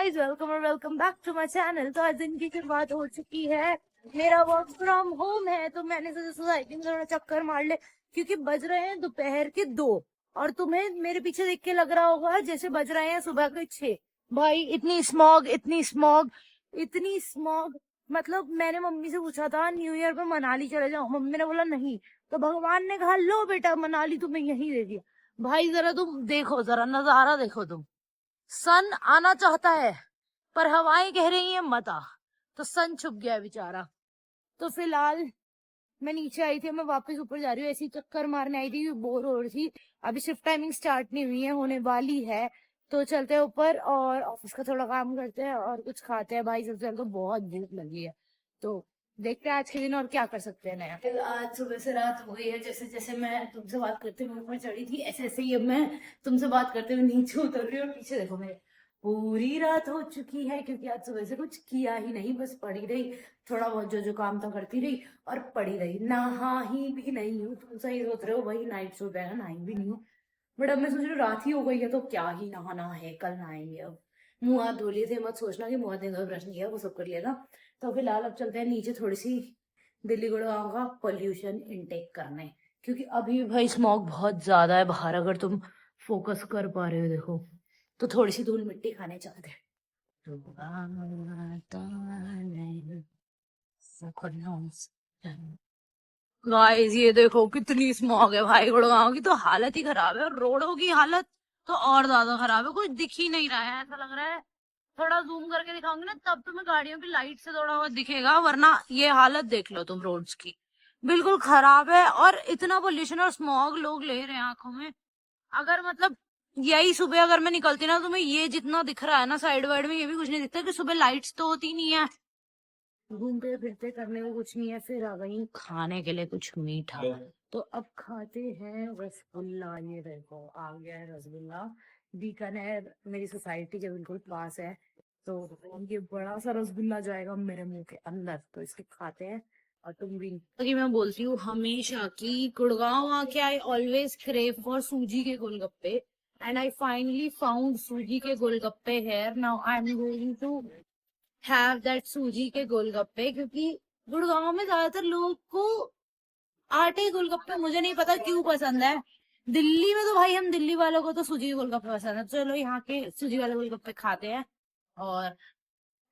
Guys, welcome और welcome back to my channel. तो आज दिन की शुरुआत हो चुकी है। मेरा वर्क फ्रॉम होम है तो मैंने सोचा सोसाइटी में थोड़ा चक्कर मार ले, क्योंकि बज रहे हैं दोपहर के 2 और तुम्हें मेरे पीछे देख के लग रहा होगा जैसे बज रहे हैं सुबह के 6। भाई इतनी स्मॉग, इतनी स्मॉग, इतनी स्मॉग। मतलब मैंने मम्मी से पूछा था न्यू ईयर पे मनाली चले जाओ, मम्मी ने बोला नहीं। तो भगवान ने कहा लो बेटा मनाली तुम्हें यहीं दे दिया। भाई जरा तुम देखो, जरा नजारा देखो तुम। सन आना चाहता है पर हवाएं कह रही हैं मत आ, तो सन छुप गया बेचारा। तो फिलहाल मैं नीचे आई थी, मैं वापस ऊपर जा रही हूँ, ऐसी चक्कर मारने आई थी, बोर हो रही थी। अभी शिफ्ट टाइमिंग स्टार्ट नहीं हुई है, होने वाली है। तो चलते हैं ऊपर और ऑफिस का थोड़ा काम करते हैं और कुछ खाते हैं। भाई सबसे पहले तो बहुत भूख लगी है, तो देखते हैं आज के दिन और क्या कर सकते हैं नया। फिर आज सुबह से रात हो गई है, जैसे जैसे मैं तुमसे बात करते हुए ऊपर चढ़ी थी ऐसे ऐसे ही अब मैं तुमसे बात करते हुए नीचे उतर रही हूँ। और पीछे देखो मेरे पूरी रात हो चुकी है, क्योंकि आज सुबह से कुछ किया ही नहीं, बस पड़ी रही। थोड़ा बहुत जो जो काम था करती रही और पड़ी रही। नहा ही भी नहीं हूँ, तुम सही सोच रहे हो, वही नाइट सूट है ना, नहाई भी नहीं हूँ। बट अब मैं सोच रही हूँ रात ही हो गई है तो क्या ही नहाना है, कल नहाएंगे। अब मुंह हाथ धो लिए थे, मत सोचना कि मुंह हाथ धोकर ब्रश नहीं किया, वो सब कर लिया था। तो फिलहाल अब चलते हैं नीचे थोड़ी सी दिल्ली गुड़गांव का पोल्यूशन इनटेक करने, क्योंकि अभी भाई स्मॉग बहुत ज्यादा है बाहर, अगर तुम फोकस कर पा रहे हो देखो। तो थोड़ी सी धूल मिट्टी खाने चलते हैं। गाइस ये देखो कितनी स्मॉग है भाई, गुड़गांव की तो हालत ही खराब है और रोडों की हालत तो और ज्यादा खराब है। कुछ दिख ही नहीं रहा है, ऐसा लग रहा है थोड़ा जूम करके दिखाऊंगी ना तब तुम्हें गाड़ियों की लाइट से थोड़ा बहुत दिखेगा, वरना ये हालत देख लो तुम रोड्स की, बिल्कुल खराब है। और इतना पोल्यूशन और स्मॉग लोग ले रहे हैं आंखों में। अगर मतलब यही सुबह अगर मैं निकलती ना, तुम्हें ये जितना दिख रहा है ना साइड वाइड में, ये भी कुछ नहीं दिखता कि सुबह लाइट्स तो होती नहीं है। घूमते फिरते करने को कुछ नहीं है, फिर आ गई खाने के लिए कुछ मीठा। तो अब खाते हैं रसगुल्ला। ये देखो आ गया है रसगुल्ला। बीकानेर मेरी सोसाइटी के बिल्कुल पास है, तो ये बड़ा सा रसगुल्ला जाएगा मेरे मुंह के अंदर, तो इसको खाते हैं। और तुम भी कि मैं बोलती हूँ हमेशा कि गुड़गांव आके I always crave for suji के golgappe, and I finally found suji के golgappe here. Now I am going to have that suji के गोलगप्पे, क्योंकि गुड़गांव में ज्यादातर लोगों को आटे के गोलगप्पे मुझे नहीं पता क्यों पसंद है। दिल्ली में तो भाई हम दिल्ली वालों को तो सूजी के गोलगप्पे पसंद है। चलो यहाँ के सूजी वाले गोलगप्पे खाते हैं और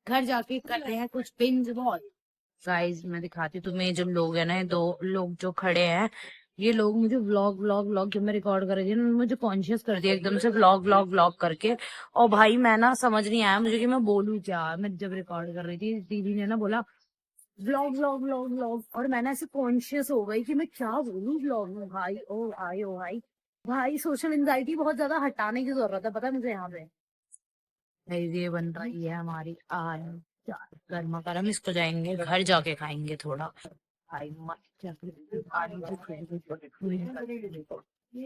घर जाके करते हैं कुछ बिंज वॉच। गाइस मैं दिखाती हूँ तुम्हें, जब लोग है ना, ये दो लोग जो खड़े हैं, ये लोग मुझे व्लॉग व्लॉग व्लॉग जब मैं रिकॉर्ड कर रही थी ना, मुझे कॉन्शियस कर दिया एकदम से व्लॉग व्लॉग व्लॉग करके। और भाई मैं ना समझ नहीं आया मुझे कि मैं बोलूँ क्या। मैं जब रिकॉर्ड कर रही थी दीदी ने ना बोला व्लॉग व्लॉग व्लॉग व्लॉग, और मैंने ऐसे कॉन्शियस हो गई कि मैं क्या बोलूँ व्लॉग में। भाई ओ भाई ओ भाई, भाई सोशल एंजाइटी बहुत ज्यादा हटाने की जरूरत है, पता है मुझे यहाँ पे। ये बन रही है हमारी आलू चाट गर्मा गर्म, इसको जाएंगे घर जाके खाएंगे थोड़ा। भाई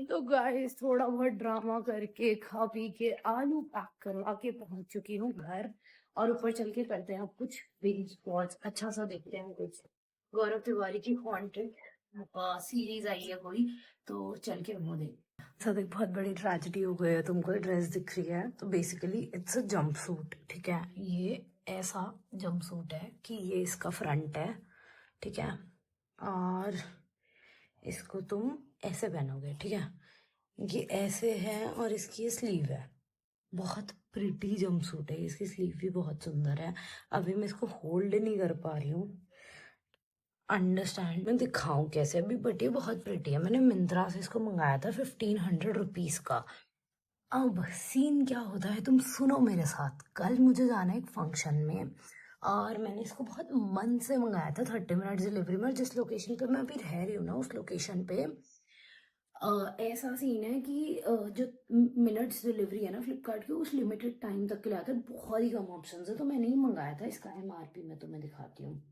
तो गाइस थोड़ा बहुत ड्रामा करके खा पी के आलू पैक करवा के पहुंच चुकी हूँ घर। और ऊपर चल के करते हैं कुछ बिंज वॉच, अच्छा सा देखते हैं कुछ गौरव तिवारी की हॉन्टेड सीरीज आई है कोई, तो चल के वो देख। सब एक बहुत बड़ी ट्रेजेडी हो गई है, तुमको ड्रेस दिख रही है तो basically it's a jump suit, ठीक है। ये ऐसा जंप सूट है कि ये इसका फ्रंट है, ठीक है, और इसको तुम ऐसे पहनोगे, ठीक है। ये ऐसे है और इसकी ये स्लीव है। बहुत प्रिटी जंप सूट है, इसकी स्लीव भी बहुत सुंदर है। अभी मैं इसको होल्ड नहीं कर पा रही हूँ, अंडरस्टैंड मैं दिखाऊं कैसे अभी, बट ये बहुत प्रिटी है। मैंने मिंत्रा से इसको मंगाया था 1500 रुपीज का। अब सीन क्या होता है तुम सुनो मेरे साथ। कल मुझे जाना है एक फंक्शन में और मैंने इसको बहुत मन से मंगाया था 30 मिनट डिलीवरी में। और जिस लोकेशन पे मैं अभी रह रही हूँ ना, उस लोकेशन पे ऐसा सीन है कि जो मिनट्स डिलीवरी है ना फ्लिपकार्ट की, उस लिमिटेड टाइम तक के लिए आता है, बहुत ही कम ऑप्शन है। तो मैंने ही मंगाया था। इसका एमआरपी मैं तुम्हें दिखाती हूँ।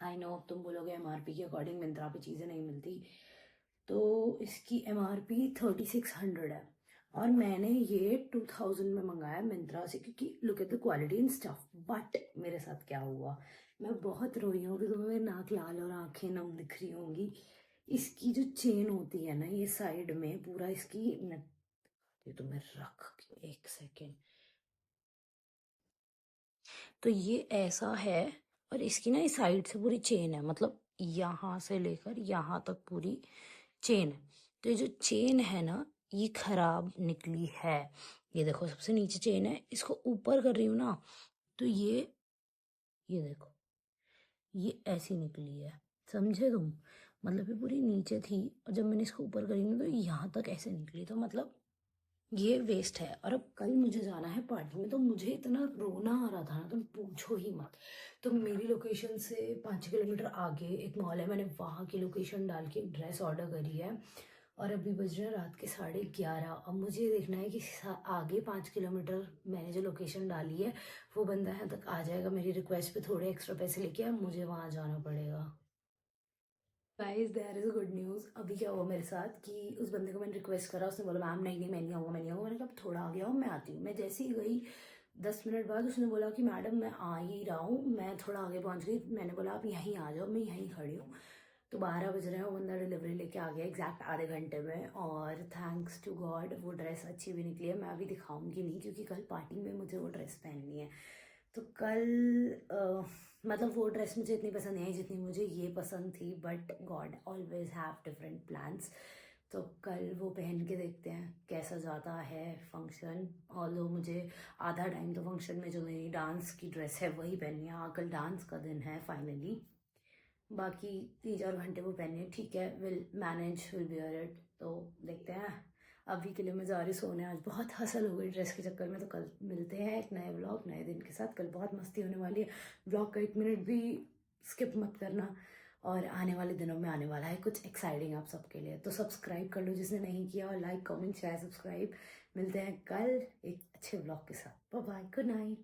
आई नो तुम बोलोगे एमआरपी के अकॉर्डिंग मिंत्रा पे चीज़ें नहीं मिलती, तो इसकी एमआरपी 3600 है और मैंने ये 2000 में मंगाया मिंत्रा से, क्योंकि look at the quality and stuff. But मेरे साथ क्या हुआ, मैं बहुत रोई हूँ कि तुम्हें मेरी नाक लाल और आंखें नम दिख रही होंगी। इसकी जो चेन होती है ना, ये साइड में पूरा इसकी, मैं ये तुम्हें रख के एक सेकेंड, तो ये ऐसा है, और इसकी ना इस साइड से पूरी चेन है, मतलब यहाँ से लेकर यहाँ तक पूरी चेन है। तो ये जो चेन है ना, ये खराब निकली है। ये देखो सबसे नीचे चेन है, इसको ऊपर कर रही हूँ ना, तो ये देखो ये ऐसी निकली है, समझे तुम? मतलब ये पूरी नीचे थी, और जब मैंने इसको ऊपर करी ना तो यहाँ तक ऐसे निकली, तो मतलब ये वेस्ट है। और अब कल मुझे जाना है पार्टी में, तो मुझे इतना रोना आ रहा था ना, तुम पूछो ही मत। तो मेरी लोकेशन से 5 किलोमीटर आगे एक मॉल है, मैंने वहाँ की लोकेशन डाल के एक ड्रेस ऑर्डर करी है, और अभी बज रहे हैं रात के 11:30। अब मुझे देखना है कि आगे 5 किलोमीटर मैंने जो लोकेशन डाली है वो बंदा यहाँ तक आ जाएगा मेरी रिक्वेस्ट पे थोड़े एक्स्ट्रा पैसे लेके, अब मुझे वहाँ जाना पड़ेगा। Guys there is a good news. अभी क्या हुआ मेरे साथ कि उस बंदे को मैंने रिक्वेस्ट करा, उसने बोला मैम नहीं नहीं मैं नहीं आऊँगा, मैं नहीं आऊँगा। मैंने कहा थोड़ा आ गया हूँ, मैं आती हूँ। मैं जैसे ही गई 10 मिनट बाद उसने बोला कि मैडम मैं आ ही रहा हूँ, मैं थोड़ा आगे पहुँच गई। मैंने बोला आप यहीं आ जाओ, मैं यहीं खड़ी हूँ। तो 12 बज रहे हैं, वो बंदा डिलीवरी लेके आ गया एग्जैक्ट आधे घंटे में, और थैंक्स टू गॉड वो ड्रेस अच्छी भी निकली है। मैं अभी दिखाऊंगी नहीं क्योंकि कल पार्टी में मुझे वो ड्रेस पहननी है। तो कल मतलब वो ड्रेस मुझे इतनी पसंद नहीं आई जितनी मुझे ये पसंद थी, but God always have different plans. तो कल वो पहन के देखते हैं कैसा जाता है फंक्शन। ऑल्दो मुझे आधा टाइम तो फंक्शन में जो मेरी डांस की ड्रेस है वही पहननी है। हाँ, कल डांस का दिन है फाइनली, बाकी 3-4 घंटे वो पहने, ठीक है, will manage, will bear it. तो देखते हैं। अभी के लिए मैं जा रही सोने, आज बहुत हसल हो गई ड्रेस के चक्कर में। तो कल मिलते हैं एक नए व्लॉग नए दिन के साथ। कल बहुत मस्ती होने वाली है, व्लॉग का 1 मिनट भी स्किप मत करना। और आने वाले दिनों में आने वाला है कुछ एक्साइटिंग आप सबके लिए, तो सब्सक्राइब कर लो जिसने नहीं किया, और लाइक कमेंट शेयर सब्सक्राइब। मिलते हैं कल एक अच्छे व्लॉग के साथ। Bye bye, good night.